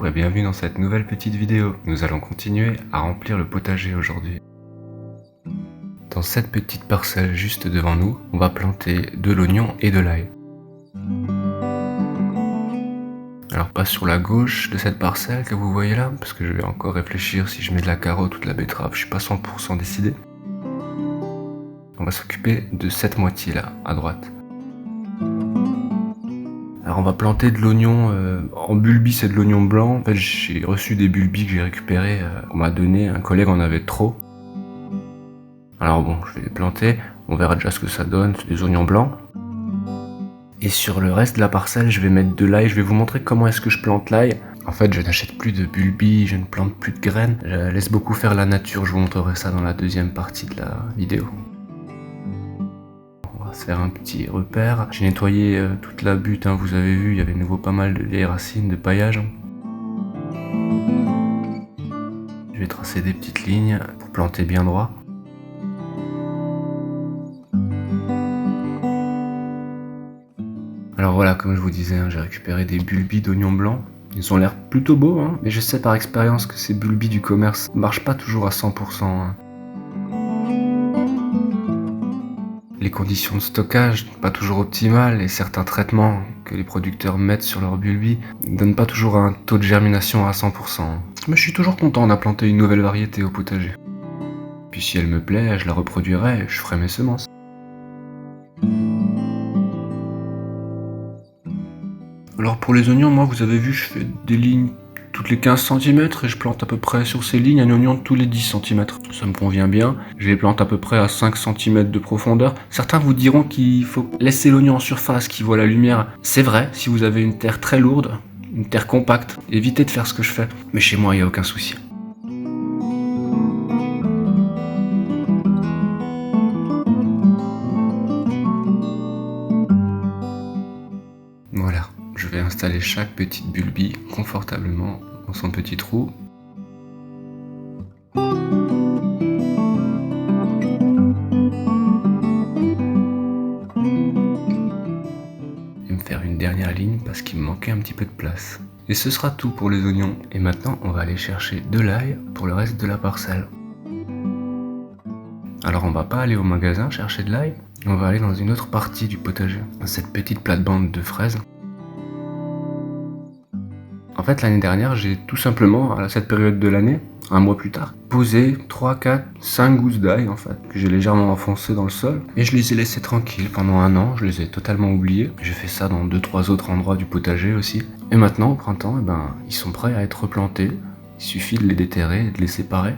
Bonjour et bienvenue dans cette nouvelle petite vidéo. Nous allons continuer à remplir le potager aujourd'hui. Dans cette petite parcelle juste devant nous, on va planter de l'oignon et de l'ail. Alors pas sur la gauche de cette parcelle que vous voyez là, parce que je vais encore réfléchir si je mets de la carotte ou de la betterave, je suis pas 100% décidé. On va s'occuper de cette moitié là, à droite. Alors on va planter de l'oignon, en bulbi c'est de l'oignon blanc. En fait j'ai reçu des bulbis que j'ai récupérés, qu'on m'a donné, un collègue en avait trop. Alors bon, je vais les planter, on verra déjà ce que ça donne, c'est des oignons blancs. Et sur le reste de la parcelle, je vais mettre de l'ail, je vais vous montrer comment est-ce que je plante l'ail. En fait, je n'achète plus de bulbis, je ne plante plus de graines, je laisse beaucoup faire la nature, je vous montrerai ça dans la deuxième partie de la vidéo. On va se faire un petit repère. J'ai nettoyé toute la butte, hein, vous avez vu, il y avait de nouveau pas mal de vieilles racines, de paillage. Je vais tracer des petites lignes pour planter bien droit. Alors voilà, comme je vous disais, hein, j'ai récupéré des bulbis d'oignons blancs. Ils ont l'air plutôt beaux, hein, mais je sais par expérience que ces bulbis du commerce ne marchent pas toujours à 100%. Hein. Les conditions de stockage sont pas toujours optimales et certains traitements que les producteurs mettent sur leurs bulbis ne donnent pas toujours un taux de germination à 100%. Hein. Mais je suis toujours content d'implanter une nouvelle variété au potager. Puis si elle me plaît, je la reproduirai et je ferai mes semences. Alors pour les oignons, moi vous avez vu, je fais des lignes toutes les 15 cm et je plante à peu près sur ces lignes un oignon tous les 10 cm. Ça me convient bien, je les plante à peu près à 5 cm de profondeur. Certains vous diront qu'il faut laisser l'oignon en surface qui voit la lumière. C'est vrai, si vous avez une terre très lourde, une terre compacte, évitez de faire ce que je fais. Mais chez moi, il n'y a aucun souci. Voilà. Je vais installer chaque petite bulbie confortablement dans son petit trou. Et me faire une dernière ligne parce qu'il me manquait un petit peu de place. Et ce sera tout pour les oignons. Et maintenant, on va aller chercher de l'ail pour le reste de la parcelle. Alors on va pas aller au magasin chercher de l'ail, on va aller dans une autre partie du potager, dans cette petite plate-bande de fraises. En fait, l'année dernière, j'ai tout simplement, à cette période de l'année, un mois plus tard, posé 3, 4, 5 gousses d'ail, en fait, que j'ai légèrement enfoncées dans le sol, et je les ai laissés tranquilles pendant un an, je les ai totalement oubliés. J'ai fait ça dans 2-3 autres endroits du potager aussi. Et maintenant, au printemps, ils sont prêts à être replantés. Il suffit de les déterrer et de les séparer.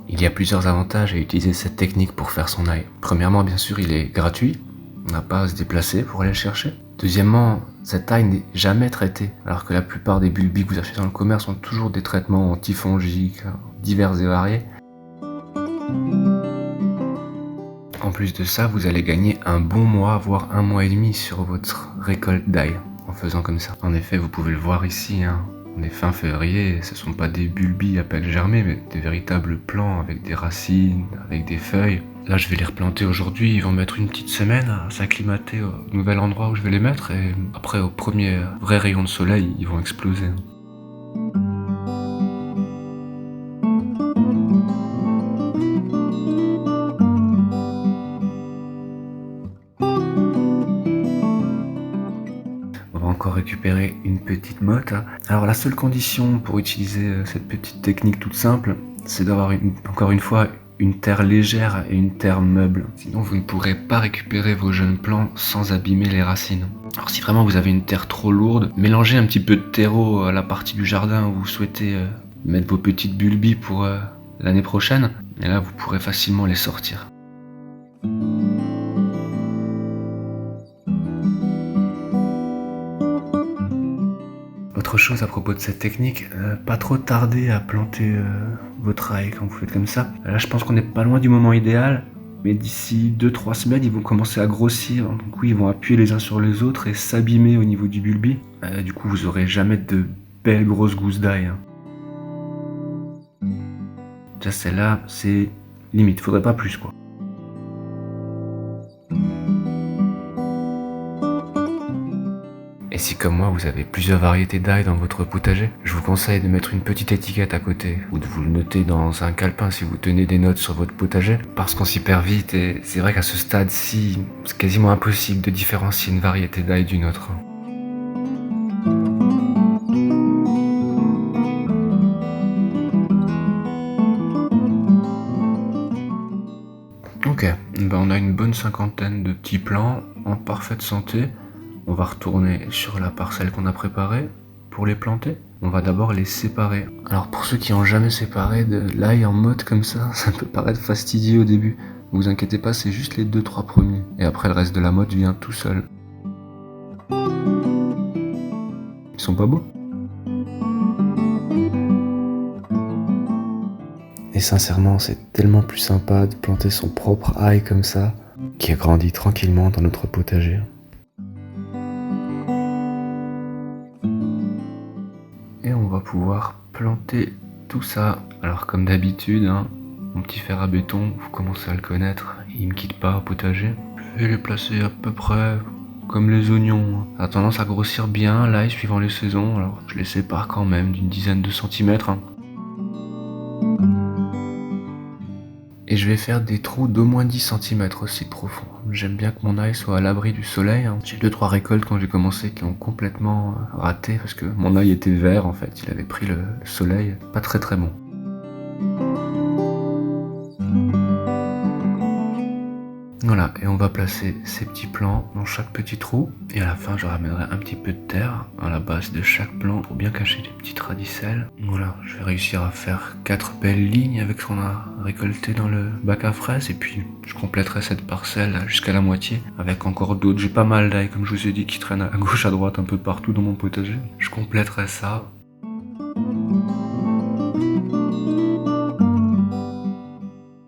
Il y a plusieurs avantages à utiliser cette technique pour faire son ail. Premièrement, bien sûr, il est gratuit, on n'a pas à se déplacer pour aller le chercher. Deuxièmement, cette ail n'est jamais traitée, alors que la plupart des bulbis que vous achetez dans le commerce ont toujours des traitements antifongiques divers et variés. En plus de ça, vous allez gagner un bon mois, voire un mois et demi sur votre récolte d'ail en faisant comme ça. En effet, vous pouvez le voir ici, hein. On est fin février, ce ne sont pas des bulbis à peine germés, mais des véritables plants avec des racines, avec des feuilles. Là, je vais les replanter aujourd'hui, ils vont mettre une petite semaine à s'acclimater au nouvel endroit où je vais les mettre, et après, au premier vrai rayon de soleil, ils vont exploser. Encore récupérer une petite motte. Alors la seule condition pour utiliser cette petite technique toute simple, c'est d'avoir encore une fois une terre légère et une terre meuble. Sinon vous ne pourrez pas récupérer vos jeunes plants sans abîmer les racines. Alors si vraiment vous avez une terre trop lourde, mélangez un petit peu de terreau à la partie du jardin où vous souhaitez mettre vos petites bulbis pour l'année prochaine, et là vous pourrez facilement les sortir. Autre chose à propos de cette technique, pas trop tarder à planter votre ail quand vous faites comme ça. Là je pense qu'on n'est pas loin du moment idéal, mais d'ici 2-3 semaines ils vont commencer à grossir, donc oui ils vont appuyer les uns sur les autres et s'abîmer au niveau du bulbi. Du coup vous aurez jamais de belles grosses gousses d'ail. Hein. Déjà celle-là c'est limite, faudrait pas plus quoi. si comme moi vous avez plusieurs variétés d'ail dans votre potager, je vous conseille de mettre une petite étiquette à côté ou de vous le noter dans un calepin si vous tenez des notes sur votre potager, parce qu'on s'y perd vite et c'est vrai qu'à ce stade-ci, c'est quasiment impossible de différencier une variété d'ail d'une autre. Ok, ben on a une bonne cinquantaine de petits plants en parfaite santé. On va retourner sur la parcelle qu'on a préparée pour les planter. On va d'abord les séparer. Alors pour ceux qui n'ont jamais séparé de l'ail en mode comme ça peut paraître fastidieux au début. Ne vous inquiétez pas, c'est juste les 2-3 premiers. Et après le reste de la mode vient tout seul. Ils sont pas beaux? Et sincèrement, c'est tellement plus sympa de planter son propre ail comme ça, qui a grandi tranquillement dans notre potager. Et on va pouvoir planter tout ça. Alors comme d'habitude, mon petit fer à béton, vous commencez à le connaître, il me quitte pas au potager. Je vais les placer à peu près comme les oignons. Ça a tendance à grossir bien l'ail suivant les saisons, alors je les sépare quand même d'une dizaine de centimètres. Et je vais faire des trous d'au moins 10 cm aussi de profond. J'aime bien que mon ail soit à l'abri du soleil. J'ai 2-3 récoltes quand j'ai commencé qui ont complètement raté parce que mon ail était vert en fait, il avait pris le soleil. Pas très très bon. Voilà, et on va placer ces petits plants dans chaque petit trou. Et à la fin, je ramènerai un petit peu de terre à la base de chaque plant pour bien cacher les petites radicelles. Voilà, je vais réussir à faire 4 belles lignes avec ce qu'on a récolté dans le bac à fraises. Et puis, je compléterai cette parcelle jusqu'à la moitié avec encore d'autres. J'ai pas mal d'ail, comme je vous ai dit, qui traînent à gauche, à droite, un peu partout dans mon potager. Je compléterai ça.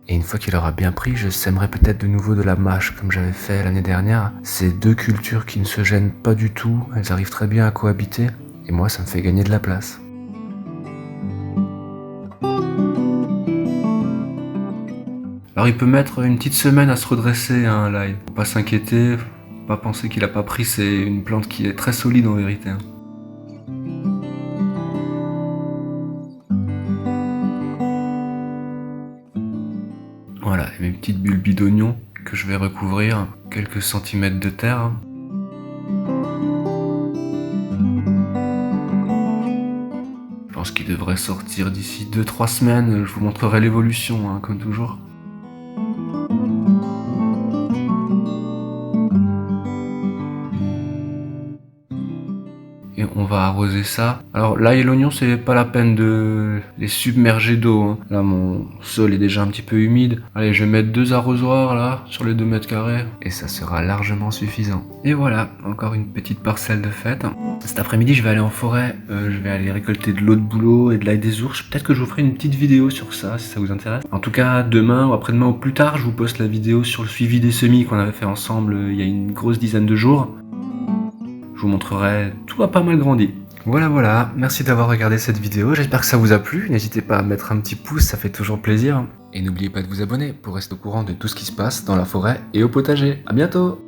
Et une fois qu'il aura bien pris, je sèmerai peut-être de nouveau de la mâche comme j'avais fait l'année dernière. C'est deux cultures qui ne se gênent pas du tout, elles arrivent très bien à cohabiter, et moi ça me fait gagner de la place. Alors il peut mettre une petite semaine à se redresser l'ail. Faut pas s'inquiéter, faut pas penser qu'il a pas pris, c'est une plante qui est très solide en vérité. Voilà, mes petites bulbes d'oignons que je vais recouvrir quelques centimètres de terre. Je pense qu'il devrait sortir d'ici 2-3 semaines, je vous montrerai l'évolution, comme toujours. Et on va arroser ça. Alors l'ail et l'oignon, c'est pas la peine de les submerger d'eau. Là mon sol est déjà un petit peu humide. Allez, je vais mettre 2 arrosoirs là sur les 2 mètres carrés et ça sera largement suffisant. Et voilà, encore une petite parcelle de fête. Cet après-midi, je vais aller en forêt. Je vais aller récolter de l'eau de bouleau et de l'ail des ours. Peut-être que je vous ferai une petite vidéo sur ça si ça vous intéresse. En tout cas, demain ou après-demain ou plus tard, je vous poste la vidéo sur le suivi des semis qu'on avait fait ensemble il y a une grosse dizaine de jours. Je vous montrerai, tout a pas mal grandi. Voilà, merci d'avoir regardé cette vidéo, j'espère que ça vous a plu, n'hésitez pas à mettre un petit pouce, ça fait toujours plaisir. Et n'oubliez pas de vous abonner pour rester au courant de tout ce qui se passe dans la forêt et au potager. À bientôt!